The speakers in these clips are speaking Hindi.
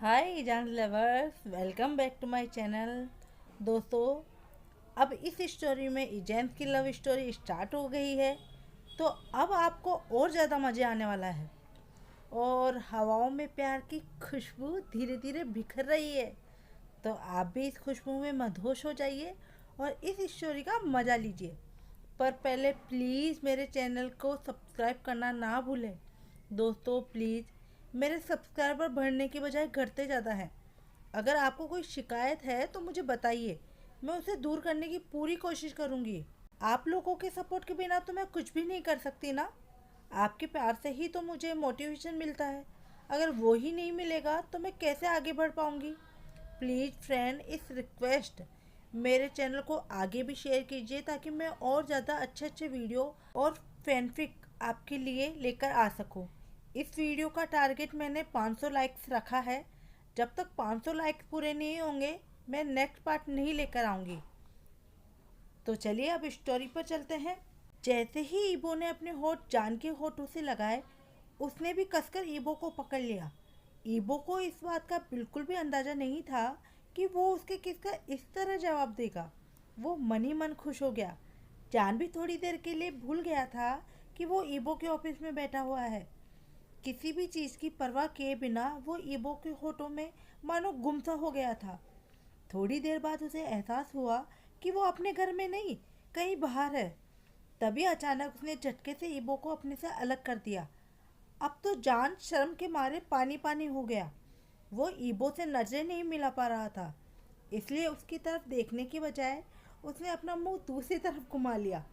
हाय जान lovers, welcome back to my channel. दोस्तों, अब इस स्टोरी में इजेंस की लव स्टोरी स्टार्ट हो गई है, तो अब आपको और ज़्यादा मज़े आने वाला है और हवाओं में प्यार की खुशबू धीरे धीरे बिखर रही है। तो आप भी इस खुशबू में मदहोश हो जाइए और इस स्टोरी का मज़ा लीजिए। पर पहले प्लीज़ मेरे चैनल को सब्सक्राइब करना ना भूलें। दोस्तों प्लीज़, मेरे सब्सक्राइबर बढ़ने की बजाय घटते ज़्यादा हैं। अगर आपको कोई शिकायत है तो मुझे बताइए, मैं उसे दूर करने की पूरी कोशिश करूँगी। आप लोगों के सपोर्ट के बिना तो मैं कुछ भी नहीं कर सकती ना। आपके प्यार से ही तो मुझे मोटिवेशन मिलता है। अगर वो ही नहीं मिलेगा तो मैं कैसे आगे बढ़ पाऊँगी। प्लीज़ फ्रेंड, इस रिक्वेस्ट मेरे चैनल को आगे भी शेयर कीजिए ताकि मैं और ज़्यादा अच्छे अच्छे वीडियो और फैनफिक आपके लिए लेकर आ सकूं। इस वीडियो का टारगेट मैंने 500 लाइक्स रखा है। जब तक 500 लाइक्स पूरे नहीं होंगे मैं नेक्स्ट पार्ट नहीं लेकर आऊँगी। तो चलिए अब स्टोरी पर चलते हैं। जैसे ही ईबो ने अपने होठ जान के होठों से लगाए, उसने भी कसकर ईबो को पकड़ लिया। ईबो को इस बात का बिल्कुल भी अंदाज़ा नहीं था कि वो उसके किस का इस तरह जवाब देगा। वो मन ही मन खुश हो गया। जान भी थोड़ी देर के लिए भूल गया था कि वो ईबो के ऑफिस में बैठा हुआ है। किसी भी चीज़ की परवाह किए बिना वो ईबो के होठों में मानो गुमसा हो गया था। थोड़ी देर बाद उसे एहसास हुआ कि वो अपने घर में नहीं, कहीं बाहर है। तभी अचानक उसने झटके से ईबो को अपने से अलग कर दिया। अब तो जान शर्म के मारे पानी पानी हो गया। वो ईबो से नजरें नहीं मिला पा रहा था, इसलिए उसकी तरफ देखने की बजाय उसने अपना मुंह दूसरी तरफ घुमा लिया।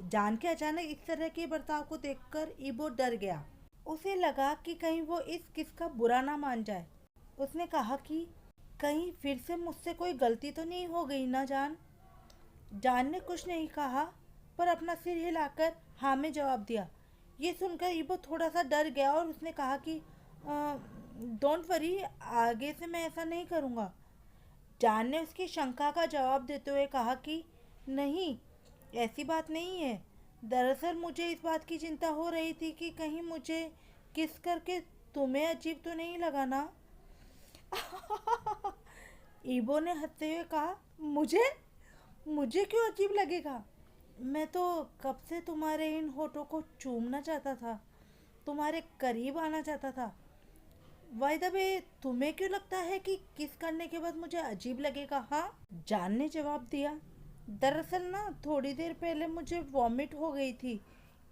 जान के अचानक इस तरह के बर्ताव को देखकर ईबो डर गया। उसे लगा कि कहीं वो इस किस का बुरा ना मान जाए। उसने कहा कि कहीं फिर से मुझसे कोई गलती तो नहीं हो गई ना जान। जान ने कुछ नहीं कहा, पर अपना सिर हिलाकर हाँ में जवाब दिया। ये सुनकर ईबो थोड़ा सा डर गया और उसने कहा कि डोंट वरी, आगे से मैं ऐसा नहीं करूँगा। जान ने उसकी शंका का जवाब देते हुए कहा कि नहीं, ऐसी बात नहीं है। दरअसल मुझे इस बात की चिंता हो रही थी कि कहीं मुझे किस करके तुम्हें अजीब तो नहीं लगा ना। ईबो ने हंसते हुए कहा, मुझे मुझे क्यों अजीब लगेगा? मैं तो कब से तुम्हारे इन होठों को चूमना चाहता था, तुम्हारे करीब आना चाहता था। बाय द वे, तुम्हें क्यों लगता है कि किस करने के बाद मुझे अजीब लगेगा? हाँ, जान ने जवाब दिया। दरअसल ना, थोड़ी देर पहले मुझे वॉमिट हो गई थी,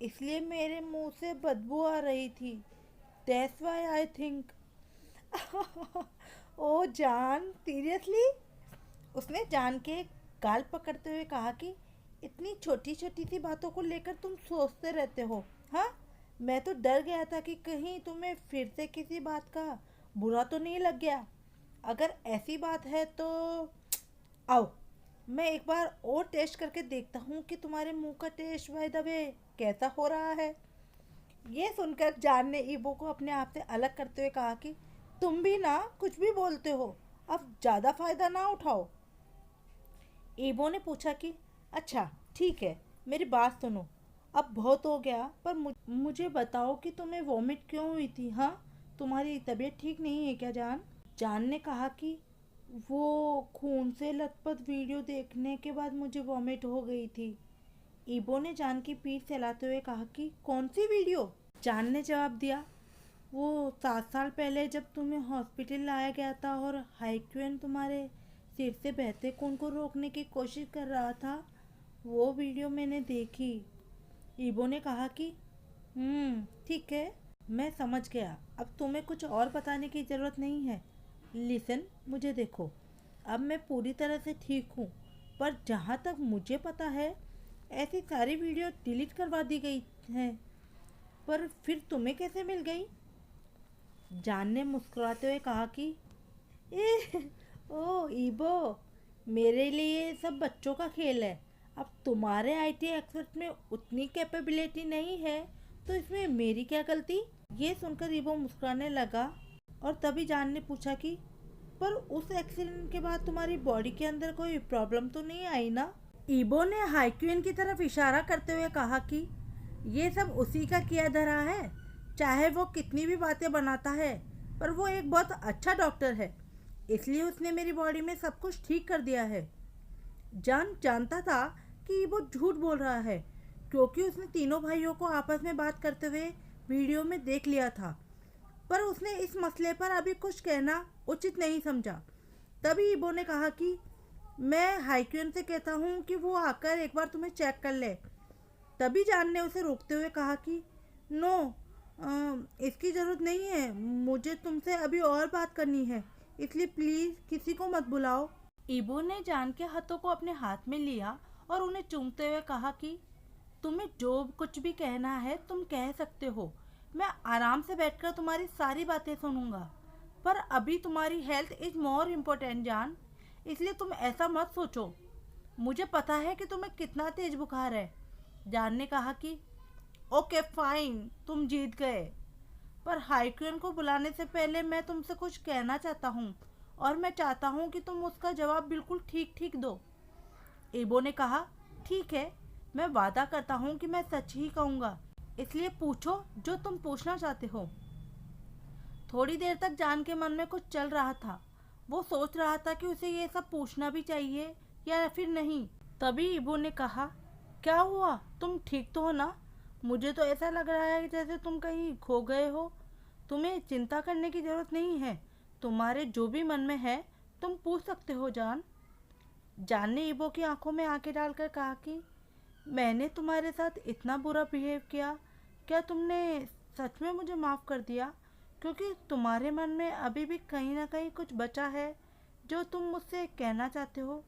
इसलिए मेरे मुंह से बदबू आ रही थी। That's why I think. ओ जान, सीरियसली? उसने जान के गाल पकड़ते हुए कहा कि इतनी छोटी छोटी सी बातों को लेकर तुम सोचते रहते हो। हाँ, मैं तो डर गया था कि कहीं तुम्हें फिर से किसी बात का बुरा तो नहीं लग गया। अगर ऐसी बात है तो आओ, मैं एक बार और टेस्ट करके देखता हूँ कि तुम्हारे मुंह का टेस्ट बाय द वे कैसा हो रहा है। ये सुनकर जान ने ईबो को अपने आप से अलग करते हुए कहा कि तुम भी ना कुछ भी बोलते हो, अब ज़्यादा फायदा ना उठाओ। ईबो ने पूछा कि अच्छा ठीक है, मेरी बात सुनो। अब बहुत हो गया, पर मुझे बताओ कि तुम्हें वॉमिट क्यों हुई थी? हाँ, तुम्हारी तबीयत ठीक नहीं है क्या जान? जान ने कहा कि वो खून से लथपथ वीडियो देखने के बाद मुझे वॉमिट हो गई थी। ईबो ने जान की पीठ सहलाते हुए कहा कि कौन सी वीडियो? जान ने जवाब दिया, वो 7 साल पहले जब तुम्हें हॉस्पिटल लाया गया था और हाइक्वेन तुम्हारे सिर से बहते खून को रोकने की कोशिश कर रहा था, वो वीडियो मैंने देखी। ईबो ने कहा कि ठीक है, मैं समझ गया। अब तुम्हें कुछ और बताने की ज़रूरत नहीं है। लिसन, मुझे देखो, अब मैं पूरी तरह से ठीक हूँ, पर जहाँ तक मुझे पता है ऐसी सारी वीडियो डिलीट करवा दी गई हैं। पर फिर तुम्हें कैसे मिल गई? जान ने मुस्कुराते हुए कहा कि ए, ओ ईबो, मेरे लिए ये सब बच्चों का खेल है। अब तुम्हारे आईटी एक्सपर्ट में उतनी कैपेबिलिटी नहीं है, तो इसमें मेरी क्या गलती? ये सुनकर ईबो मुस्कुराने लगा और तभी जान ने पूछा कि पर उस एक्सीडेंट के बाद तुम्हारी बॉडी के अंदर कोई प्रॉब्लम तो नहीं आई ना? ईबो ने हाइक्यून की तरफ इशारा करते हुए कहा कि ये सब उसी का किया धरा है, चाहे वो कितनी भी बातें बनाता है, पर वो एक बहुत अच्छा डॉक्टर है, इसलिए उसने मेरी बॉडी में सब कुछ ठीक कर दिया है। जान जानता था कि वो झूठ बोल रहा है, क्योंकि उसने तीनों भाइयों को आपस में बात करते हुए वीडियो में देख लिया था, पर उसने इस मसले पर अभी कुछ कहना उचित नहीं समझा। तभी इबो ने कहा कि मैं हाइक्यून से कहता हूँ कि वो आकर एक बार तुम्हें चेक कर ले। तभी जान ने उसे रोकते हुए कहा कि नो, इसकी ज़रूरत नहीं है, मुझे तुमसे अभी और बात करनी है, इसलिए प्लीज़ किसी को मत बुलाओ। इबो ने जान के हाथों को अपने हाथ में लिया और उन्हें चूमते हुए कहा कि तुम्हें जो कुछ भी कहना है तुम कह सकते हो, मैं आराम से बैठकर तुम्हारी सारी बातें सुनूंगा, पर अभी तुम्हारी हेल्थ इज़ मोर इम्पोर्टेंट जान, इसलिए तुम ऐसा मत सोचो। मुझे पता है कि तुम्हें कितना तेज बुखार है। जान ने कहा कि ओके फाइन, तुम जीत गए, पर हाइक्यून को बुलाने से पहले मैं तुमसे कुछ कहना चाहता हूँ और मैं चाहता हूँ कि तुम उसका जवाब बिल्कुल ठीक ठीक दो। एबो ने कहा ठीक है, मैं वादा करता हूँ कि मैं सच ही कहूँगा, इसलिए पूछो जो तुम पूछना चाहते हो। थोड़ी देर तक जान के मन में कुछ चल रहा था। वो सोच रहा था कि उसे ये सब पूछना भी चाहिए या फिर नहीं। तभी इबो ने कहा क्या हुआ, तुम ठीक तो हो ना? मुझे तो ऐसा लग रहा है जैसे तुम कहीं खो गए हो। तुम्हें चिंता करने की ज़रूरत नहीं है, तुम्हारे जो भी मन में है तुम पूछ सकते हो जान। जान ने इबो की आंखों में आंखें डालकर कहा कि मैंने तुम्हारे साथ इतना बुरा बिहेव किया, क्या तुमने सच में मुझे माफ़ कर दिया? क्योंकि तुम्हारे मन में अभी भी कहीं ना कहीं कुछ बचा है जो तुम मुझसे कहना चाहते हो।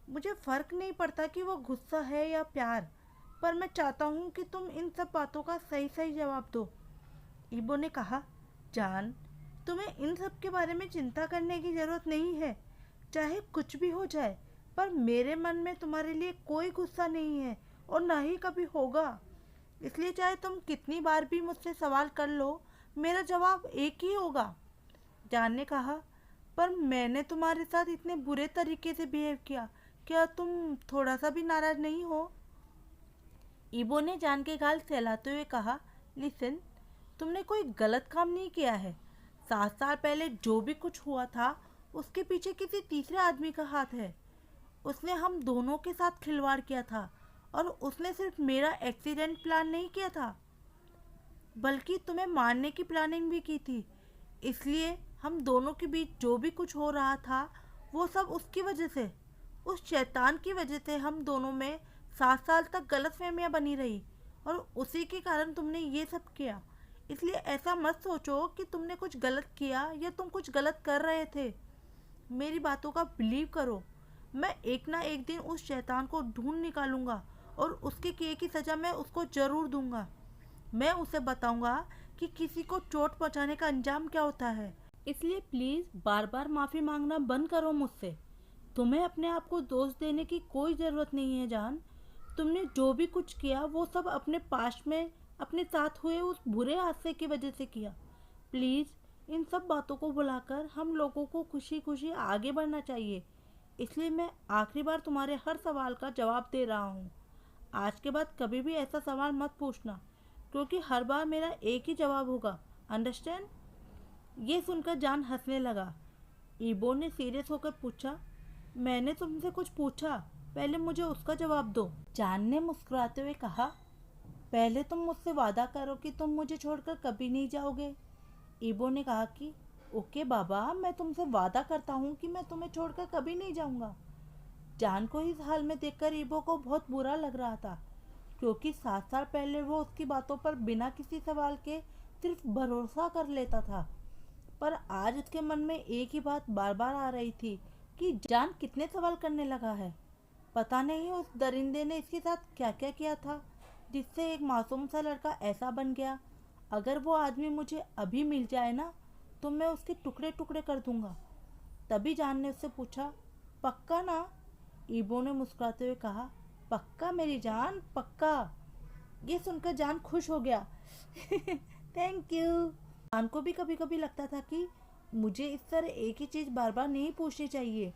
मुझे फ़र्क नहीं पड़ता कि वो गुस्सा है या प्यार, पर मैं चाहता हूँ कि तुम इन सब बातों का सही सही जवाब दो। इबो ने कहा जान, तुम्हें इन सब के बारे में चिंता करने की ज़रूरत नहीं है, चाहे कुछ भी हो जाए, पर मेरे मन में तुम्हारे लिए कोई गुस्सा नहीं है और ना ही कभी होगा। इसलिए चाहे तुम कितनी बार भी मुझसे सवाल कर लो, मेरा जवाब एक ही होगा। जान ने कहा पर मैंने तुम्हारे साथ इतने बुरे तरीके से बिहेव किया, क्या तुम थोड़ा सा भी नाराज नहीं हो? इबो ने जान के गाल सहलाते हुए कहा लिसन, तुमने कोई गलत काम नहीं किया है। 7 साल पहले जो भी कुछ हुआ था उसके पीछे किसी तीसरे आदमी का हाथ है। उसने हम दोनों के साथ खिलवाड़ किया था और उसने सिर्फ मेरा एक्सीडेंट प्लान नहीं किया था, बल्कि तुम्हें मारने की प्लानिंग भी की थी। इसलिए हम दोनों के बीच जो भी कुछ हो रहा था वो सब उसकी वजह से, उस शैतान की वजह से हम दोनों में 7 साल तक गलतफहमियां बनी रही और उसी के कारण तुमने ये सब किया। इसलिए ऐसा मत सोचो कि तुमने कुछ गलत किया या तुम कुछ गलत कर रहे थे। मेरी बातों का बिलीव करो, मैं एक ना एक दिन उस शैतान को ढूंढ निकालूंगा और उसके किए की सज़ा मैं उसको ज़रूर दूंगा। मैं उसे बताऊंगा कि किसी को चोट पहुंचाने का अंजाम क्या होता है। इसलिए प्लीज़ बार बार माफ़ी मांगना बंद करो मुझसे। तुम्हें अपने आप को दोष देने की कोई ज़रूरत नहीं है जान। तुमने जो भी कुछ किया वो सब अपने पास्ट में अपने साथ हुए उस बुरे हादसे की वजह से किया। प्लीज़ इन सब बातों को भुलाकर हम लोगों को खुशी खुशी आगे बढ़ना चाहिए। इसलिए मैं आखिरी बार तुम्हारे हर सवाल का जवाब दे रहा हूँ। आज के बाद कभी भी ऐसा सवाल मत पूछना, क्योंकि हर बार मेरा एक ही जवाब होगा, अंडरस्टैंड? ये सुनकर जान हंसने लगा। ईबो ने सीरियस होकर पूछा मैंने तुमसे कुछ पूछा, पहले मुझे उसका जवाब दो। जान ने मुस्कुराते हुए कहा पहले तुम मुझसे वादा करो कि तुम मुझे छोड़कर कभी नहीं जाओगे। ईबो ने कहा कि ओके बाबा, मैं तुमसे वादा करता हूँ कि मैं तुम्हें छोड़कर कभी नहीं जाऊँगा। जान को इस हाल में देखकर ईबो को बहुत बुरा लग रहा था, क्योंकि 7 साल पहले वो उसकी बातों पर बिना किसी सवाल के सिर्फ भरोसा कर लेता था। पर आज उसके मन में एक ही बात बार बार आ रही थी कि जान कितने सवाल करने लगा है। पता नहीं उस दरिंदे ने इसके साथ क्या क्या किया था जिससे एक मासूम सा लड़का ऐसा बन गया। अगर वो आदमी मुझे अभी मिल जाए ना, तो मैं उसके टुकड़े टुकड़े कर दूंगा। तभी जान ने उससे पूछा पक्का ना? ईबो ने मुस्कुराते हुए कहा पक्का मेरी जान, पक्का। ये सुनकर जान खुश हो गया। Thank you. जान को भी कभी कभी लगता था कि मुझे इस तरह एक ही चीज़ बार बार नहीं पूछनी चाहिए,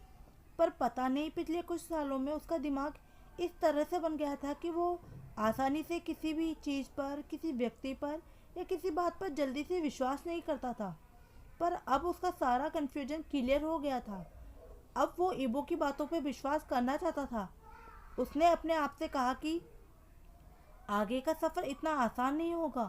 पर पता नहीं पिछले कुछ सालों में उसका दिमाग इस तरह से बन गया था कि वो आसानी से किसी भी चीज़ पर, किसी व्यक्ति पर या किसी बात पर जल्दी से विश्वास नहीं करता था। पर अब उसका सारा कन्फ्यूजन क्लियर हो गया था। अब वो ईबो की बातों पर विश्वास करना चाहता था। उसने अपने आप से कहा कि आगे का सफ़र इतना आसान नहीं होगा,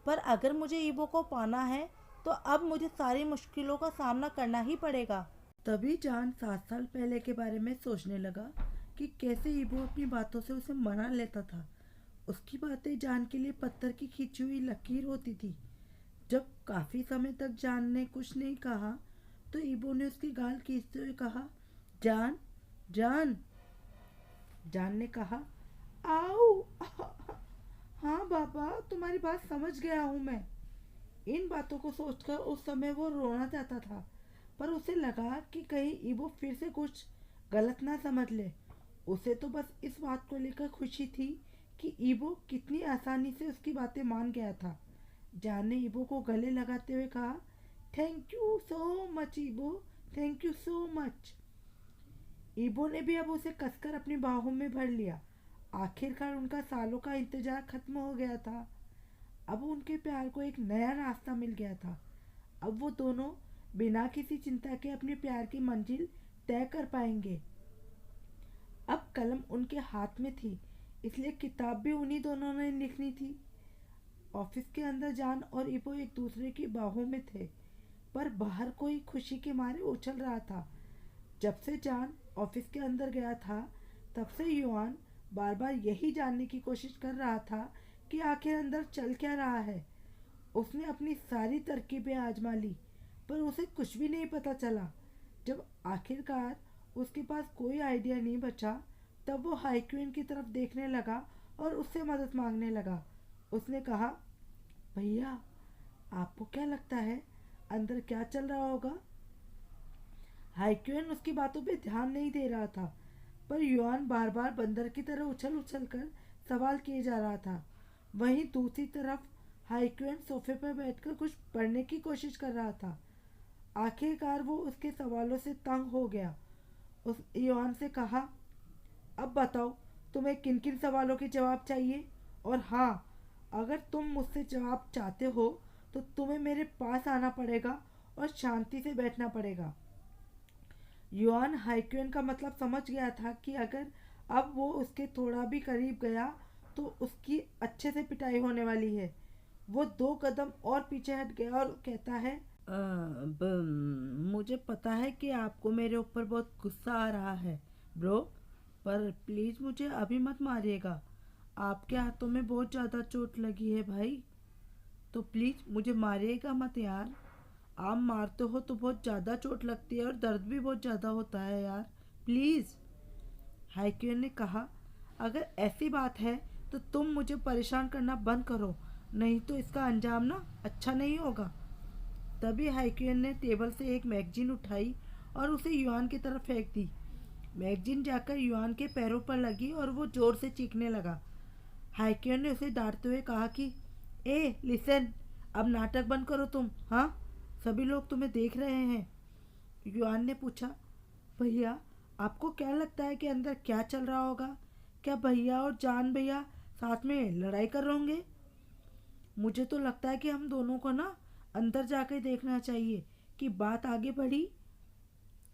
पर अगर मुझे ईबो को पाना है तो अब मुझे सारी मुश्किलों का सामना करना ही पड़ेगा। तभी जान 7 साल पहले के बारे में सोचने लगा कि कैसे ईबो अपनी बातों से उसे मना लेता था। उसकी बातें जान के लिए पत्थर की खींची हुई लकीर होती थी। जब काफ़ी समय तक जान ने कुछ नहीं कहा तो ईबो ने उसकी गाल खींचते हुए कहा, जान, जान। जान ने कहा, आओ। हाँ बाबा, तुम्हारी बात समझ गया हूँ मैं। इन बातों को सोचकर उस समय वो रोना चाहता था, पर उसे लगा कि कहीं ईबो फिर से कुछ गलत ना समझ ले। उसे तो बस इस बात को लेकर खुशी थी कि ईबो कितनी आसानी से उसकी बातें मान गया था। जान ने ईबो को गले लगाते हुए कहा, thank you so much Ebo, thank you so much. Ebo ने भी अब उसे कसकर अपनी बाहों में भर लिया। आखिरकार उनका सालों का इंतजार खत्म हो गया था। अब उनके प्यार को एक नया रास्ता मिल गया था। अब वो दोनों बिना किसी चिंता के अपने प्यार की मंजिल तय कर पाएंगे। अब कलम उनके हाथ में थी, इसलिए किताब भी उन्हीं दोनों ने लिखनी थी। ऑफिस के अंदर जान और ईबो एक दूसरे की बाहों में थे, पर बाहर कोई खुशी के मारे उछल रहा था। जब से जान ऑफिस के अंदर गया था, तब से युआन बार बार यही जानने की कोशिश कर रहा था कि आखिर अंदर चल क्या रहा है। उसने अपनी सारी तरकीबें आजमा ली, पर उसे कुछ भी नहीं पता चला। जब आखिरकार उसके पास कोई आइडिया नहीं बचा, तब वो हाईक्वीन की तरफ देखने लगा और उससे मदद मांगने लगा। उसने कहा, भैया, आपको क्या लगता है अंदर क्या चल रहा होगा? हाईक्यून उसकी बातों पे ध्यान नहीं दे रहा था, पर युआन बार बार बंदर की तरह उछल उछल कर सवाल किए जा रहा था। वहीं दूसरी तरफ हाईक्यून सोफे पर बैठकर कुछ पढ़ने की कोशिश कर रहा था। आखिरकार वो उसके सवालों से तंग हो गया। उस युआन से कहा, अब बताओ, तुम्हें किन किन सवालों के जवाब चाहिए? और हाँ, अगर तुम मुझसे जवाब चाहते हो तो तुम्हें मेरे पास आना पड़ेगा और शांति से बैठना पड़ेगा। युआन हाइक्यून का मतलब समझ गया था कि अगर अब वो उसके थोड़ा भी करीब गया तो उसकी अच्छे से पिटाई होने वाली है। वो 2 कदम और पीछे हट गया और कहता है, मुझे पता है कि आपको मेरे ऊपर बहुत गुस्सा आ रहा है ब्रो, पर प्लीज़ मुझे अभी मत मारिएगा। आपके हाथों में बहुत ज़्यादा चोट लगी है भाई, तो प्लीज़ मुझे मारिएगा मत यार। आप मारते हो तो बहुत ज़्यादा चोट लगती है और दर्द भी बहुत ज़्यादा होता है यार, प्लीज़। हाइक्यून ने कहा, अगर ऐसी बात है तो तुम मुझे परेशान करना बंद करो, नहीं तो इसका अंजाम ना अच्छा नहीं होगा। तभी हाइक्यून ने टेबल से एक मैगजीन उठाई और उसे युआन की तरफ फेंक दी। मैगजीन जाकर युआन के पैरों पर लगी और वो जोर से चीखने लगा। हाइक्यून ने उसे डांटते हुए कहा कि ए लिसन, अब नाटक बंद करो तुम, हाँ, सभी लोग तुम्हें देख रहे हैं। युआन ने पूछा, भैया, आपको क्या लगता है कि अंदर क्या चल रहा होगा? क्या भैया और जान भैया साथ में लड़ाई कर रहे होंगे? मुझे तो लगता है कि हम दोनों को ना अंदर जाकर देखना चाहिए कि बात आगे बढ़ी,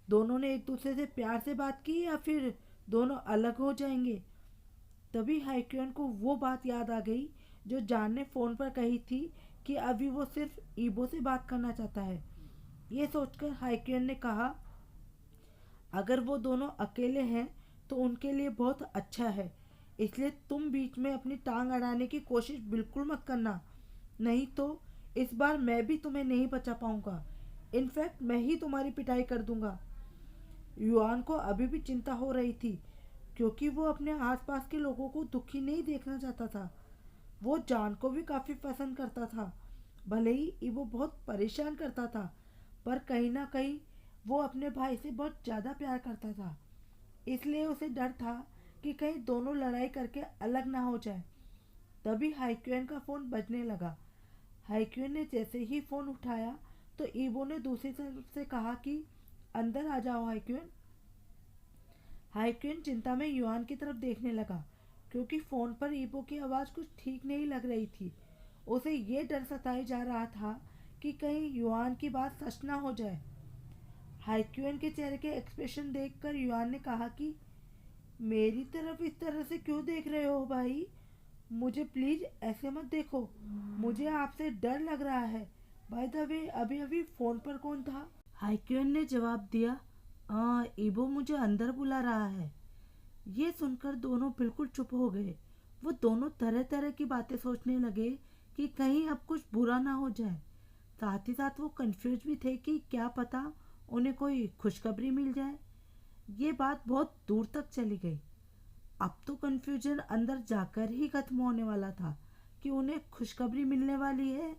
दोनों ने एक दूसरे से प्यार से बात की या फिर दोनों अलग हो जाएंगे। तभी हाइक्यून को वो बात याद आ गई जो जान ने फ़ोन पर कही थी कि अभी वो सिर्फ ईबो से बात करना चाहता है। ये सोचकर हाइक्यून ने कहा, अगर वो दोनों अकेले हैं तो उनके लिए बहुत अच्छा है, इसलिए तुम बीच में अपनी टांग अड़ाने की कोशिश बिल्कुल मत करना, नहीं तो इस बार मैं भी तुम्हें नहीं बचा पाऊंगा। इनफैक्ट मैं ही तुम्हारी पिटाई कर दूंगा। युआन को अभी भी चिंता हो रही थी, क्योंकि वो अपने आसपास के लोगों को दुखी नहीं देखना चाहता था। वो जान को भी काफ़ी पसंद करता था, भले ही वो बहुत परेशान करता था, पर कहीं ना कहीं वो अपने भाई से बहुत ज़्यादा प्यार करता था। इसलिए उसे डर था कि कहीं दोनों लड़ाई करके अलग ना हो जाए। तभी हाइक्यून का फ़ोन बजने लगा। हाइक्यून ने जैसे ही फ़ोन उठाया तो ईबो ने दूसरी तरफ से कहा कि अंदर आ जाओ हाइक्यून। हाइक्यून चिंता में युआन की तरफ देखने लगा, क्योंकि फ़ोन पर ईबो की आवाज़ कुछ ठीक नहीं लग रही थी। उसे ये डर सताए जा रहा था कि कहीं युआन की बात सच ना हो जाए। हाइक्यून के चेहरे के एक्सप्रेशन देखकर युआन ने कहा कि मेरी तरफ इस तरह से क्यों देख रहे हो भाई? मुझे प्लीज ऐसे मत देखो। मुझे आपसे डर लग रहा है। बाय द वे, अभी अभी फोन पर कौन था? हाइक्यून ने जवाब दिया, ईबो मुझे अंदर बुला रहा है। ये सुनकर दोनों बिल्कुल चुप हो गए। वो दोनों तरह तरह की बातें सोचने लगे कि कहीं अब कुछ बुरा ना हो जाए। साथ ही साथ वो कंफ्यूज भी थे कि क्या पता उन्हें कोई खुशखबरी मिल जाए। ये बात बहुत दूर तक चली गई। अब तो कंफ्यूजन अंदर जाकर ही खत्म होने वाला था कि उन्हें खुशखबरी मिलने वाली है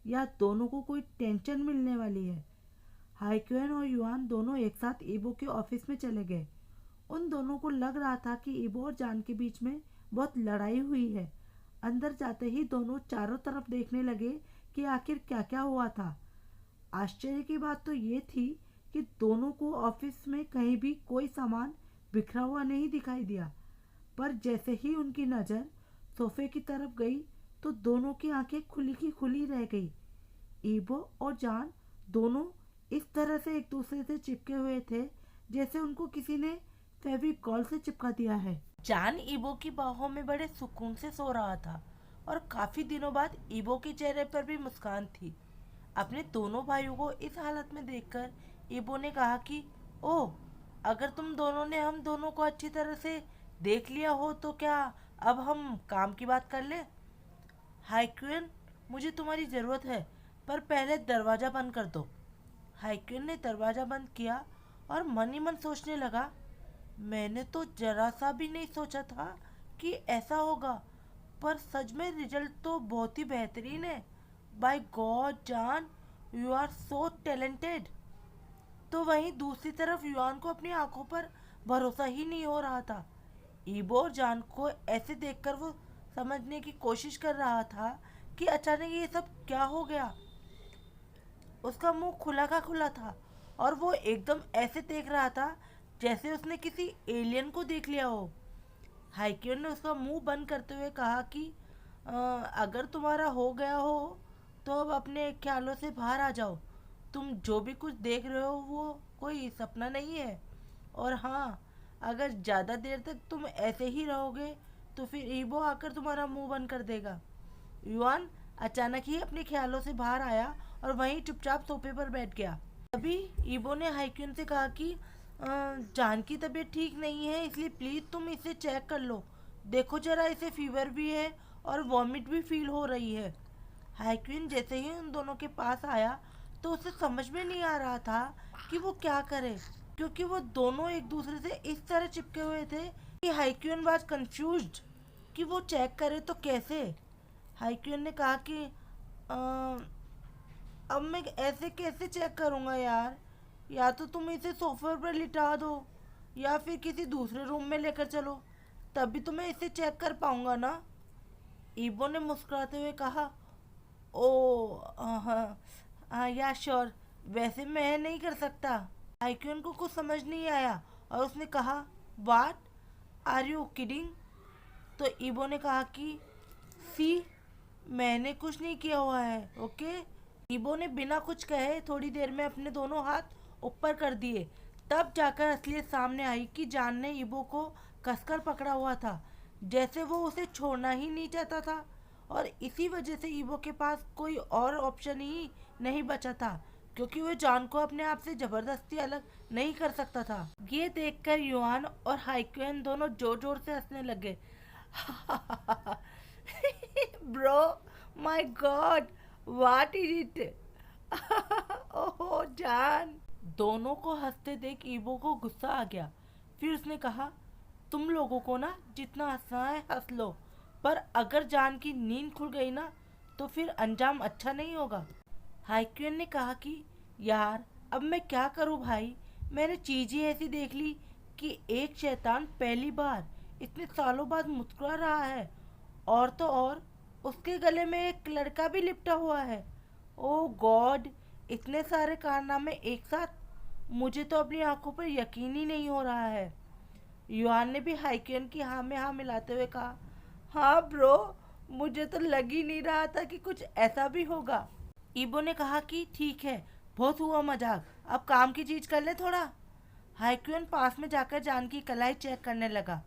या दोनों को कोई टेंशन मिलने वाली है। हाइक्वेन और युआन दोनों एक साथ ईबो के ऑफिस में चले गए। उन दोनों को लग रहा था कि ईबो और जान के बीच में बहुत लड़ाई हुई है। अंदर जाते ही दोनों चारों तरफ देखने लगे कि आखिर क्या क्या हुआ था। आश्चर्य की बात तो ये थी कि दोनों को ऑफिस में कहीं भी कोई सामान बिखरा हुआ नहीं दिखाई दिया। पर जैसे ही उनकी नज़र सोफे की तरफ गई तो दोनों की आंखें खुली की खुली रह गई। ईबो और जान दोनों इस तरह से एक दूसरे से चिपके हुए थे जैसे उनको किसी ने फेविकॉल से चिपका दिया है। जान ईबो की बाहों में बड़े सुकून से सो रहा था और काफी दिनों बाद ईबो के चेहरे पर भी मुस्कान थी। अपने दोनों भाइयों को इस हालत में देखकर ईबो ने कहा कि ओह, अगर तुम दोनों ने हम दोनों को अच्छी तरह से देख लिया हो तो क्या अब हम काम की बात कर ले? हाइक्वेन, मुझे तुम्हारी ज़रूरत है, पर पहले दरवाज़ा बंद कर दो। हाइक्वेन ने दरवाज़ा बंद किया और मन ही मन सोचने लगा, मैंने तो जरा सा भी नहीं सोचा था कि ऐसा होगा, पर सच में रिजल्ट तो बहुत ही बेहतरीन है। बाय गॉड जान, यू आर सो टैलेंटेड। तो वहीं दूसरी तरफ युआन को अपनी आंखों पर भरोसा ही नहीं हो रहा था। ईबो और जान को ऐसे देखकर वो समझने की कोशिश कर रहा था कि अचानक ये सब क्या हो गया। उसका मुंह खुला का खुला था और वो एकदम ऐसे देख रहा था जैसे उसने किसी एलियन को देख लिया हो। हाइक्यून ने उसका मुंह बंद करते हुए कहा कि अगर तुम्हारा हो गया हो तो अब अपने ख्यालों से बाहर आ जाओ। तुम जो भी कुछ देख रहे हो वो कोई सपना नहीं है। और हाँ, अगर ज़्यादा देर तक तुम ऐसे ही रहोगे तो फिर ईबो आकर तुम्हारा मुंह बंद कर देगा। युआन अचानक ही अपने ख्यालों से बाहर आया और वहीं चुपचाप सोफे पर बैठ गया। तभी ईबो ने हाइक्यून से कहा कि जान की तबीयत ठीक नहीं है, इसलिए प्लीज़ तुम इसे चेक कर लो। देखो जरा, इसे फीवर भी है और वॉमिट भी फील हो रही है। हाइक्यून जैसे ही उन दोनों के पास आया तो उसे समझ में नहीं आ रहा था कि वो क्या करे, क्योंकि वो दोनों एक दूसरे से इस तरह चिपके हुए थे कि हाइक्यून वाज कंफ्यूज्ड कि वो चेक करे तो कैसे। हाइक्यून ने कहा कि अब मैं ऐसे कैसे चेक करूँगा यार? या तो तुम इसे सोफे पर लिटा दो या फिर किसी दूसरे रूम में लेकर चलो, तभी तो मैं इसे चेक कर पाऊँगा ना। ईबो ने मुस्कुराते हुए कहा, ओ हाँ हाँ या श्योर, वैसे मैं नहीं कर सकता। आइक्यून को कुछ समझ नहीं आया और उसने कहा, वाट आर यू किडिंग? तो ईबो ने कहा कि सी, मैंने कुछ नहीं किया हुआ है, ओके। ईबो ने बिना कुछ कहे थोड़ी देर में अपने दोनों हाथ ऊपर कर दिए। तब जाकर असलियत सामने आई कि जान ने ईबो को कसकर पकड़ा हुआ था, जैसे वो उसे छोड़ना ही नहीं चाहता था। और इसी वजह से ईबो के पास कोई और ऑप्शन ही नहीं बचा था, क्योंकि वो जान को अपने आप से जबरदस्ती अलग नहीं कर सकता था। ये देखकर युआन और हाइक्वेन दोनों जोर जोर से हंसने लगे। Bro, my god, what is it? Oh जान। दोनों को हंसते देख ईबो को गुस्सा आ गया। फिर उसने कहा, तुम लोगों को ना जितना हंसना है हंस लो, पर अगर जान की नींद खुल गई ना तो फिर अंजाम अच्छा नहीं होगा। हाइक्वेन ने कहा कि यार अब मैं क्या करूं भाई, मैंने चीज़ ही ऐसी देख ली कि एक शैतान पहली बार इतने सालों बाद मुस्कुरा रहा है, और तो और उसके गले में एक लड़का भी लिपटा हुआ है। ओह गॉड, इतने सारे कारनामे एक साथ, मुझे तो अपनी आंखों पर यकीन ही नहीं हो रहा है। युआन ने भी हाइक्वेन की हाँ में हाँ मिलाते हुए कहा, हाँ ब्रो, मुझे तो लग ही नहीं रहा था कि कुछ ऐसा भी होगा। ईबो ने कहा कि ठीक है, बहुत हुआ मजाक, अब काम की चीज कर ले थोड़ा। हाइक्यून पास में जाकर जान की कलाई चेक करने लगा।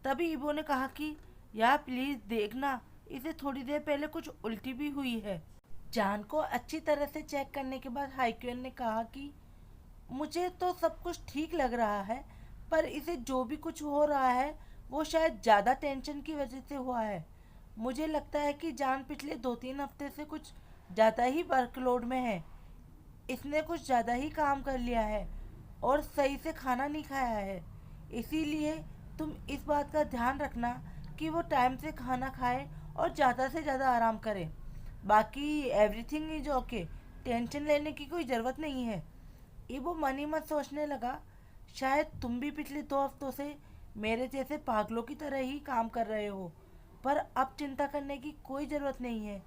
तभी ईबो ने कहा कि यार प्लीज देखना, इसे थोड़ी देर पहले कुछ उल्टी भी हुई है। जान को अच्छी तरह से चेक करने के बाद हाइक्यून ने कहा कि मुझे तो सब कुछ ठीक लग रहा है, पर इसे जो भी कुछ हो रहा है वो शायद ज़्यादा टेंशन की वजह से हुआ है। मुझे लगता है कि जान पिछले 2-3 हफ्ते से कुछ ज़्यादा ही वर्कलोड में है। इसने कुछ ज़्यादा ही काम कर लिया है और सही से खाना नहीं खाया है। इसीलिए तुम इस बात का ध्यान रखना कि वो टाइम से खाना खाए और ज़्यादा से ज़्यादा आराम करे। बाकी एवरीथिंग इज ओके, टेंशन लेने की कोई ज़रूरत नहीं है। इबो मन ही मन सोचने लगा, शायद तुम भी पिछले 2 हफ्तों से मेरे जैसे पागलों की तरह ही काम कर रहे हो, पर अब चिंता करने की कोई ज़रूरत नहीं है,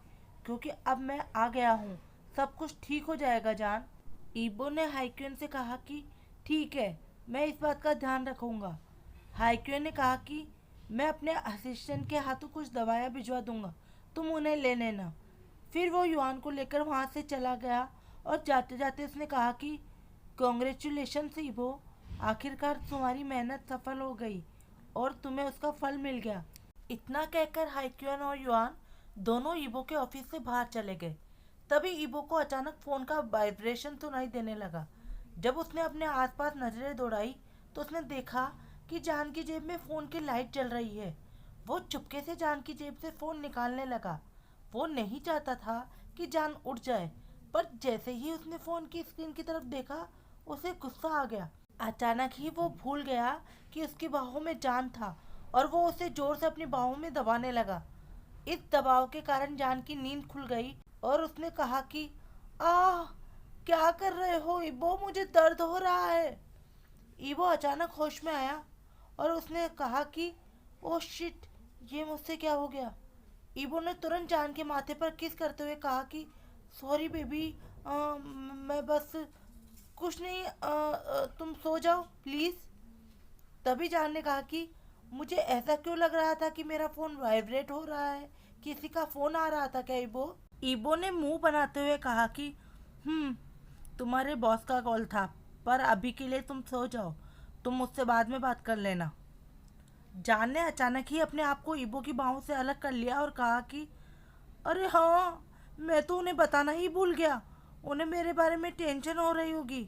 क्योंकि अब मैं आ गया हूँ, सब कुछ ठीक हो जाएगा जान। ईबो ने हाइक्यून से कहा कि ठीक है, मैं इस बात का ध्यान रखूँगा। हाइक्यून ने कहा कि मैं अपने असिस्टेंट के हाथों कुछ दवाइयाँ भिजवा दूंगा, तुम उन्हें ले लेना। फिर वो युआन को लेकर वहाँ से चला गया और जाते जाते उसने कहा कि कॉन्ग्रेचुलेशन ईबो, आखिरकार तुम्हारी मेहनत सफल हो गई और तुम्हें उसका फल मिल गया। इतना कहकर हाइक्यून और युआन दोनों ईबो के ऑफिस से बाहर चले गए। तभी ईबो को अचानक फोन का वाइब्रेशन सुनाई देने लगा। जब उसने अपने आसपास नजरें दौड़ाई तो उसने देखा कि जान की जेब में फोन की लाइट जल रही है। वो चुपके से जान की जेब से फोन निकालने लगा। वो नहीं चाहता था कि जान उठ जाए, पर जैसे ही उसने फोन की स्क्रीन की तरफ देखा उसे गुस्सा आ गया। अचानक ही वो भूल गया कि उसकी बाहों में जान था और वो उसे जोर से अपनी बाहों में दबाने लगा। इस दबाव के कारण जान की नींद खुल गई और उसने कहा कि आह, क्या कर रहे हो इबो, मुझे दर्द हो रहा है। ईबो अचानक होश में आया और उसने कहा कि ओह शिट, ये मुझसे क्या हो गया। ईबो ने तुरंत जान के माथे पर किस करते हुए कहा कि सॉरी बेबी, मैं बस कुछ नहीं, तुम सो जाओ प्लीज़। तभी जान ने कहा कि मुझे ऐसा क्यों लग रहा था कि मेरा फ़ोन वाइब्रेट हो रहा है, किसी का फ़ोन आ रहा था क्या ईबो। ईबो ने मुंह बनाते हुए कहा कि तुम्हारे बॉस का कॉल था, पर अभी के लिए तुम सो जाओ, तुम मुझसे बाद में बात कर लेना। जान ने अचानक ही अपने आप को ईबो की बाहों से अलग कर लिया और कहा कि अरे हाँ, मैं तो उन्हें बताना ही भूल गया। उन्हें मेरे बारे में टेंशन हो रही होगी,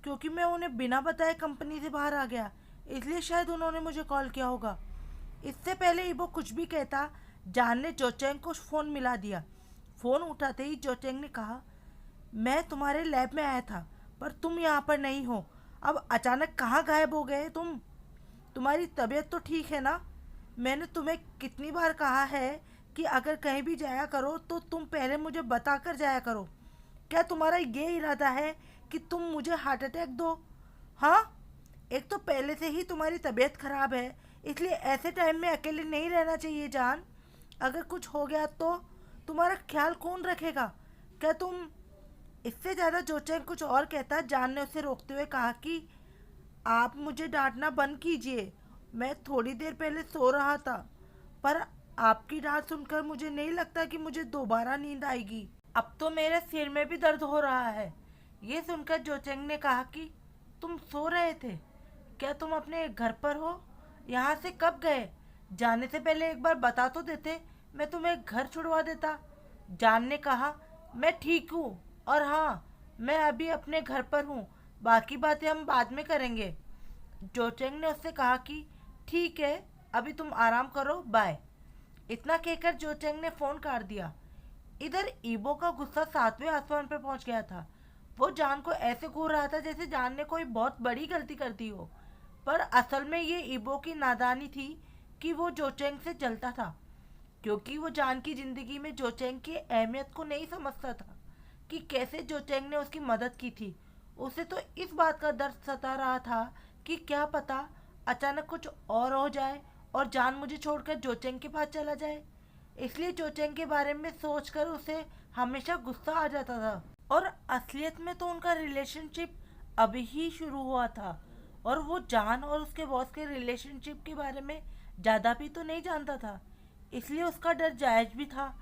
क्योंकि मैं उन्हें बिना बताए कंपनी से बाहर आ गया, इसलिए शायद उन्होंने मुझे कॉल किया होगा। इससे पहले ईबो कुछ भी कहता, जान ने जोचेंग को फ़ोन मिला दिया। फ़ोन उठाते ही जोचेंग ने कहा, मैं तुम्हारे लैब में आया था, पर तुम यहाँ पर नहीं हो। अब अचानक कहाँ गायब हो गए तुम? तुम्हारी तबीयत तो ठीक है ना? मैंने तुम्हें कितनी बार कहा है कि अगर कहीं भी जाया करो तो तुम पहले मुझे बता कर जाया करो। क्या तुम्हारा ये इरादा है कि तुम मुझे हार्ट अटैक दो? हाँ, एक तो पहले से ही तुम्हारी तबीयत खराब है, इसलिए ऐसे टाइम में अकेले नहीं रहना चाहिए जान। अगर कुछ हो गया तो तुम्हारा ख्याल कौन रखेगा? क्या तुम इससे ज़्यादा जोचेंग कुछ और कहता, जान ने उसे रोकते हुए कहा कि आप मुझे डांटना बंद कीजिए, मैं थोड़ी देर पहले सो रहा था, पर आपकी डांट सुनकर मुझे नहीं लगता कि मुझे दोबारा नींद आएगी। अब तो मेरे सिर में भी दर्द हो रहा है। ये सुनकर जोचेंग ने कहा कि तुम सो रहे थे? क्या तुम अपने घर पर हो? यहाँ से कब गए? जाने से पहले एक बार बता तो देते, मैं तुम्हें घर छुड़वा देता। जान ने कहा, मैं ठीक हूँ और हाँ, मैं अभी अपने घर पर हूँ, बाकी बातें हम बाद में करेंगे। जोचेंग ने उससे कहा कि ठीक है, अभी तुम आराम करो, बाय। इतना कहकर जोचेंग ने फ़ोन काट दिया। इधर ईबो का गुस्सा 7वें आसमान पर पहुंच गया था। वो जान को ऐसे घूर रहा था जैसे जान ने कोई बहुत बड़ी गलती कर दी हो, पर असल में ये ईबो की नादानी थी कि वो जोचेंग से जलता था, क्योंकि वो जान की ज़िंदगी में जोचेंग की अहमियत को नहीं समझता था कि कैसे जोचेंग ने उसकी मदद की थी। उसे तो इस बात का दर्द सता रहा था कि क्या पता अचानक कुछ और हो जाए और जान मुझे छोड़कर जोचेंग के पास चला जाए। इसलिए जोचेंग के बारे में सोचकर उसे हमेशा गुस्सा आ जाता था। और असलियत में तो उनका रिलेशनशिप अभी ही शुरू हुआ था और वो जान और उसके बॉस के रिलेशनशिप के बारे में ज़्यादा भी तो नहीं जानता था। इसलिए उसका डर जायज भी था।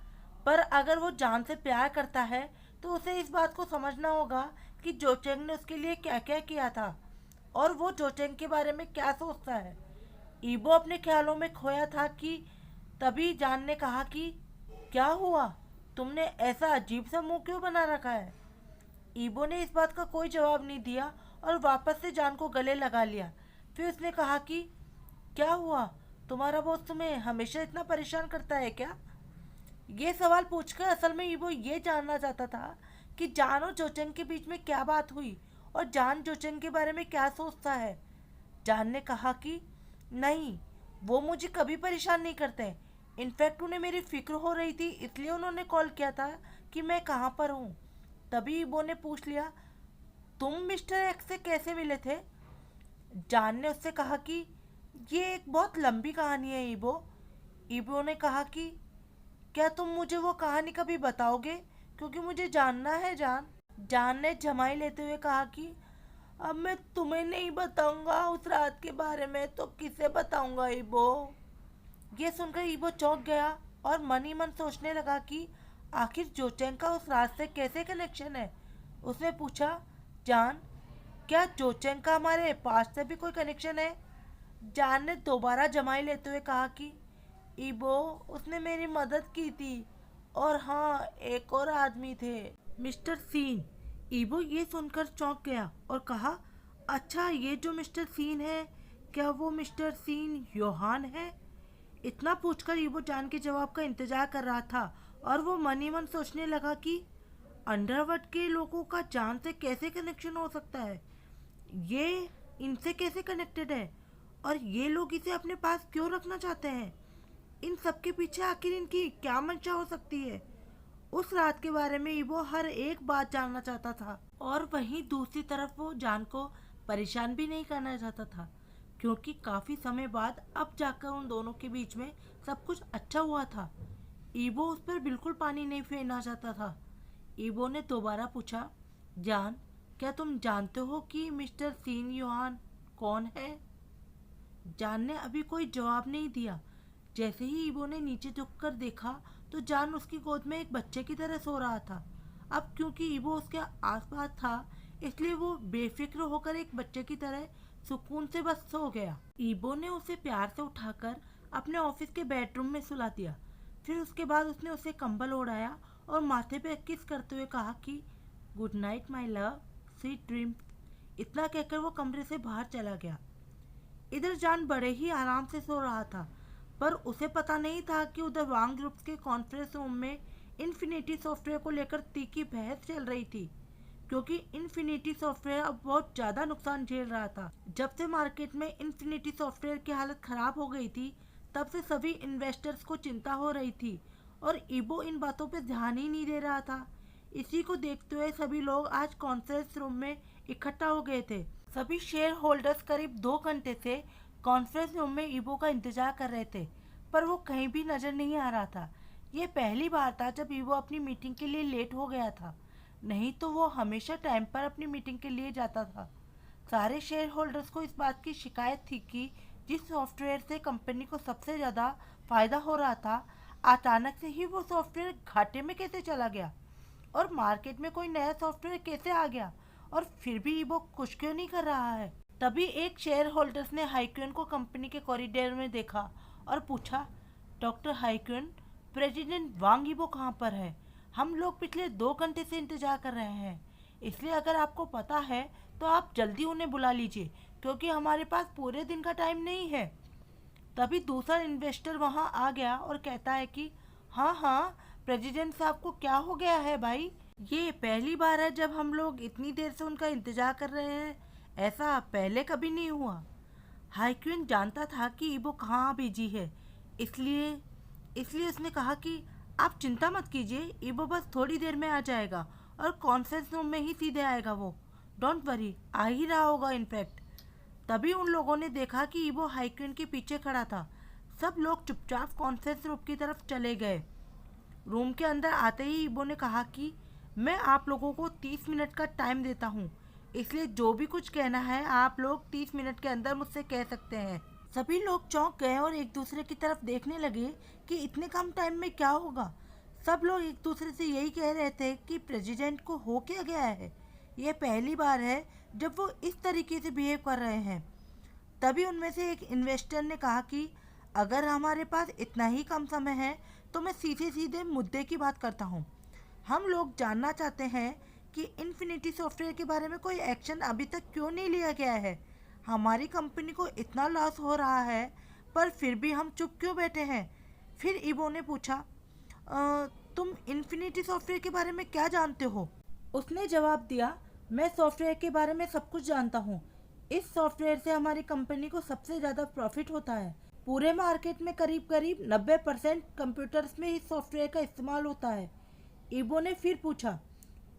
पर अगर वो जान से प्यार करता है तो उसे इस बात को समझना होगा कि जोचेंग ने उसके लिए क्या क्या किया था और वो जोचेंग के बारे में क्या सोचता है। ईबो अपने ख्यालों में खोया था कि तभी जान ने कहा कि क्या हुआ, तुमने ऐसा अजीब सा मुंह क्यों बना रखा है। ईबो ने इस बात का कोई जवाब नहीं दिया और वापस से जान को गले लगा लिया। फिर उसने कहा कि क्या हुआ, तुम्हारा बॉस तुम्हें हमेशा इतना परेशान करता है क्या। ये सवाल पूछकर असल में ईबो ये जानना चाहता था कि जान और जोचेंग के बीच में क्या बात हुई और जान जोचेंग के बारे में क्या सोचता है। जान ने कहा कि नहीं, वो मुझे कभी परेशान नहीं करते। इनफैक्ट उन्हें मेरी फिक्र हो रही थी, इसलिए उन्होंने कॉल किया था कि मैं कहाँ पर हूँ। तभी ईबो ने पूछ लिया, तुम मिस्टर एक्स से कैसे मिले थे। जान ने उससे कहा कि ये एक बहुत लंबी कहानी है ईबो। ईबो ने कहा कि क्या तुम मुझे वो कहानी कभी बताओगे, क्योंकि मुझे जानना है जान। जान ने जमाई लेते हुए कहा कि अब मैं तुम्हें नहीं बताऊंगा उस रात के बारे में तो किसे बताऊंगा ईबो। ये सुनकर ईबो चौंक गया और मन ही मन सोचने लगा कि आखिर जोचेंग का उस रात से कैसे कनेक्शन है। उसने पूछा, जान, क्या जोचेंग का हमारे पास से भी कोई कनेक्शन है। जान ने दोबारा जमाई लेते हुए कहा कि ईबो, उसने मेरी मदद की थी और हाँ, एक और आदमी थे, मिस्टर सीन। ईबो ये सुनकर चौंक गया और कहा, अच्छा, ये जो मिस्टर सीन है, क्या वो मिस्टर सीन योहान है। इतना पूछकर ईबो जान के जवाब का इंतजार कर रहा था और वो मन ही मन सोचने लगा कि अंडरवर्ल्ड के लोगों का जान से कैसे कनेक्शन हो सकता है, ये इनसे कैसे कनेक्टेड है और ये लोग इसे अपने पास क्यों रखना चाहते हैं। इन सब के पीछे आखिर इनकी क्या मंशा हो सकती है। उस रात के बारे में ईबो हर एक बात जानना चाहता था और वहीं दूसरी तरफ वो जान को परेशान भी नहीं करना चाहता था, क्योंकि काफी समय बाद अब जाकर उन दोनों के बीच में सब कुछ अच्छा हुआ था। ईबो उस पर बिल्कुल पानी नहीं फेरना चाहता था। ईबो ने दोबारा पूछा, जान, क्या तुम जानते हो कि मिस्टर सीन योहान कौन है। जान ने अभी कोई जवाब नहीं दिया। जैसे ही ईबो ने नीचे झुककर देखा तो जान उसकी गोद में एक बच्चे की तरह सो रहा था। अब क्योंकि ईबो उसके आसपास था, इसलिए वो बेफिक्र होकर एक बच्चे की तरह सुकून से बस सो गया। ईबो ने उसे प्यार से उठाकर अपने ऑफिस के बेडरूम में सुला दिया। फिर उसके बाद उसने उसे कंबल ओढ़ाया और माथे पे किस करते हुए कहा कि good night my love, sweet dream. इतना कहकर वो कमरे से बाहर चला गया। इधर जान बड़े ही आराम से सो रहा था, पर उसे पता नहीं था कि उधर वांग ग्रुप्स के कॉन्फ्रेंस रूम में इन्फिनिटी सॉफ्टवेयर को लेकर तीखी बहस चल रही थी, क्योंकि इन्फिनिटी सॉफ्टवेयर अब बहुत ज़्यादा नुकसान झेल रहा था। जब से मार्केट में इन्फिनिटी सॉफ्टवेयर की हालत खराब हो गई थी, तब से सभी इन्वेस्टर्स को चिंता हो रही थी और ईबो इन बातों पर ध्यान ही नहीं दे रहा था। इसी को देखते हुए सभी लोग आज कॉन्फ्रेंस रूम में इकट्ठा हो गए थे। सभी शेयर होल्डर्स करीब 2 घंटे से कॉन्फ्रेंस रूम में ईबो का इंतजार कर रहे थे, पर वो कहीं भी नजर नहीं आ रहा था। ये पहली बार था जब ईबो अपनी मीटिंग के लिए लेट हो गया था, नहीं तो वो हमेशा टाइम पर अपनी मीटिंग के लिए जाता था। सारे शेयर होल्डर्स को इस बात की शिकायत थी कि जिस सॉफ्टवेयर से कंपनी को सबसे ज़्यादा फायदा हो रहा था, अचानक से ही वो सॉफ्टवेयर घाटे में कैसे चला गया और मार्केट में कोई नया सॉफ्टवेयर कैसे आ गया और फिर भी ईबो कुछ क्यों नहीं कर रहा है। तभी एक शेयर होल्डर्स ने हाइक्यून को कंपनी के कॉरिडोर में देखा और पूछा, डॉक्टर हाइक्यून, प्रेसिडेंट वांग ईबो कहाँ पर है। हम लोग पिछले 2 घंटे से इंतजार कर रहे हैं, इसलिए अगर आपको पता है तो आप जल्दी उन्हें बुला लीजिए, क्योंकि हमारे पास पूरे दिन का टाइम नहीं है। तभी दूसरा इन्वेस्टर वहाँ आ गया और कहता है कि हाँ हाँ, प्रेसिडेंट साहब को क्या हो गया है भाई, ये पहली बार है जब हम लोग इतनी देर से उनका इंतजार कर रहे हैं, ऐसा पहले कभी नहीं हुआ। हाइक्यून जानता था कि ईबो कहाँ बिजी है, इसलिए इसलिए उसने कहा कि आप चिंता मत कीजिए, ईबो बस थोड़ी देर में आ जाएगा और कॉन्फ्रेंस रूम में ही सीधे आएगा। वो डोंट वरी, आ ही रहा होगा इनफैक्ट। तभी उन लोगों ने देखा कि ईबो हाइक्यून के पीछे खड़ा था। सब लोग चुपचाप कॉन्फ्रेंस रूम की तरफ चले गए। रूम के अंदर आते ही ईबो ने कहा कि मैं आप लोगों को 30 मिनट का टाइम देता हूँ, इसलिए जो भी कुछ कहना है आप लोग 30 मिनट के अंदर मुझसे कह सकते हैं। सभी लोग चौंक गए और एक दूसरे की तरफ देखने लगे कि इतने कम टाइम में क्या होगा। सब लोग एक दूसरे से यही कह रहे थे कि प्रेसिडेंट को हो क्या गया है। ये पहली बार है जब वो इस तरीके से बिहेव कर रहे हैं। तभी उनमें से एक इन्वेस्टर ने कहा कि अगर हमारे पास इतना ही कम समय है तो मैं सीधे सीधे मुद्दे की बात करता हूँ। हम लोग जानना चाहते हैं कि इन्फिनिटी सॉफ्टवेयर के बारे में कोई एक्शन अभी तक क्यों नहीं लिया गया है। हमारी कंपनी को इतना लॉस हो रहा है पर फिर भी हम चुप क्यों बैठे हैं। फिर इबो ने पूछा, तुम इन्फिनिटी सॉफ्टवेयर के बारे में क्या जानते हो?" उसने जवाब दिया, मैं सॉफ्टवेयर के बारे में सब कुछ जानता हूँ। इस सॉफ्टवेयर से हमारी कंपनी को सबसे ज़्यादा प्रॉफिट होता है। पूरे मार्केट में करीब करीब 90% कंप्यूटर्स में इस सॉफ्टवेयर का इस्तेमाल होता है। इबो ने फिर पूछा,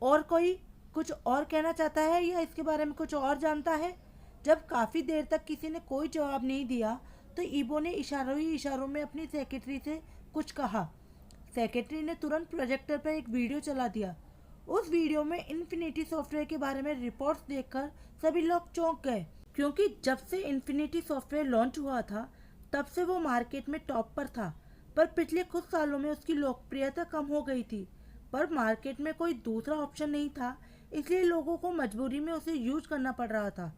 और कोई कुछ और कहना चाहता है या इसके बारे में कुछ और जानता है? जब काफ़ी देर तक किसी ने कोई जवाब नहीं दिया तो इबो ने इशारों ही इशारों में अपनी सेक्रेटरी से कुछ कहा। सेक्रेटरी ने तुरंत प्रोजेक्टर पर एक वीडियो चला दिया। उस वीडियो में इन्फिनिटी सॉफ्टवेयर के बारे में रिपोर्ट्स देखकर सभी लोग चौंक गए, क्योंकि जब से इन्फिनिटी सॉफ्टवेयर लॉन्च हुआ था तब से वो मार्केट में टॉप पर था। पर पिछले कुछ सालों में उसकी लोकप्रियता कम हो गई थी। पर मार्केट में कोई दूसरा ऑप्शन नहीं था, इसलिए लोगों को मजबूरी में उसे यूज करना पड़ रहा था।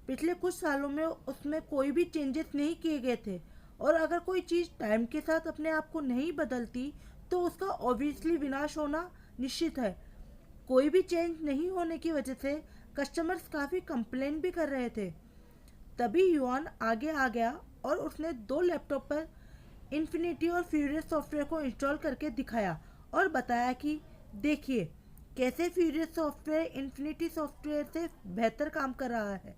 पिछले कुछ सालों में उसमें कोई भी चेंजेस नहीं किए गए थे, और अगर कोई चीज़ टाइम के साथ अपने आप को नहीं बदलती तो उसका ऑब्वियसली विनाश होना निश्चित है। कोई भी चेंज नहीं होने की वजह से कस्टमर्स काफ़ी कंप्लेन भी कर रहे थे। तभी युआन आगे आ गया और उसने 2 लैपटॉप पर इन्फिनिटी और फ्यूरियस सॉफ्टवेयर को इंस्टॉल करके दिखाया और बताया कि देखिए कैसे फ्यूरियस सॉफ्टवेयर इन्फिनिटी सॉफ्टवेयर से बेहतर काम कर रहा है।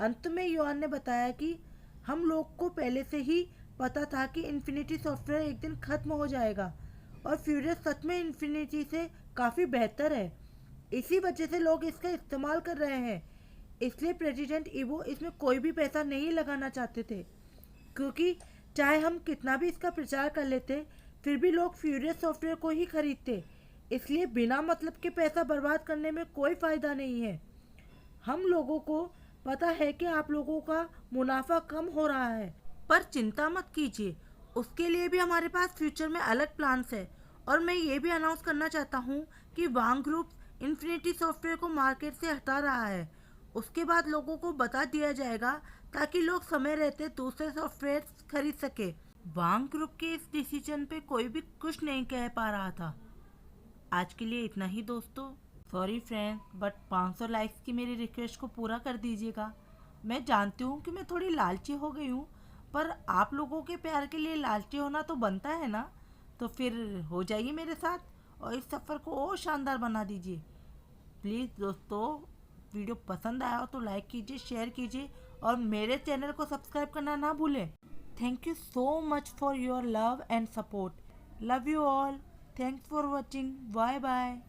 अंत में युआन ने बताया कि हम लोग को पहले से ही पता था कि इन्फिनिटी सॉफ्टवेयर एक दिन खत्म हो जाएगा और फ्यूरियस सच में इन्फिनिटी से काफ़ी बेहतर है। इसी वजह से लोग इसका इस्तेमाल कर रहे हैं। इसलिए प्रेसिडेंट इवो इसमें कोई भी पैसा नहीं लगाना चाहते थे, क्योंकि चाहे हम कितना भी इसका प्रचार कर लेते फिर भी लोग फ्यूरियस सॉफ्टवेयर को ही खरीदते। इसलिए बिना मतलब के पैसा बर्बाद करने में कोई फ़ायदा नहीं है। हम लोगों को पता है कि आप लोगों का मुनाफा कम हो रहा है, पर चिंता मत कीजिए, उसके लिए भी हमारे पास फ्यूचर में अलग प्लान्स है। और मैं ये भी अनाउंस करना चाहता हूँ कि वांग ग्रुप इन्फिनिटी सॉफ्टवेयर को मार्केट से हटा रहा है। उसके बाद लोगों को बता दिया जाएगा ताकि लोग समय रहते दूसरे सॉफ्टवेयर खरीद सके। वांग ग्रुप के इस डिसीजन पे कोई भी कुछ नहीं कह पा रहा था। आज के लिए इतना ही दोस्तों। सॉरी फ्रेंड, बट 500 लाइक्स की मेरी रिक्वेस्ट को पूरा कर दीजिएगा। मैं जानती हूँ कि मैं थोड़ी लालची हो गई हूँ, पर आप लोगों के प्यार के लिए लालची होना तो बनता है ना। तो फिर हो जाइए मेरे साथ और इस सफ़र को और शानदार बना दीजिए। प्लीज़ दोस्तों, वीडियो पसंद आया हो तो लाइक कीजिए, शेयर कीजिए और मेरे चैनल को सब्सक्राइब करना ना भूलें। Thank you so much for your love and support. Love you all. Thanks for watching. Bye bye.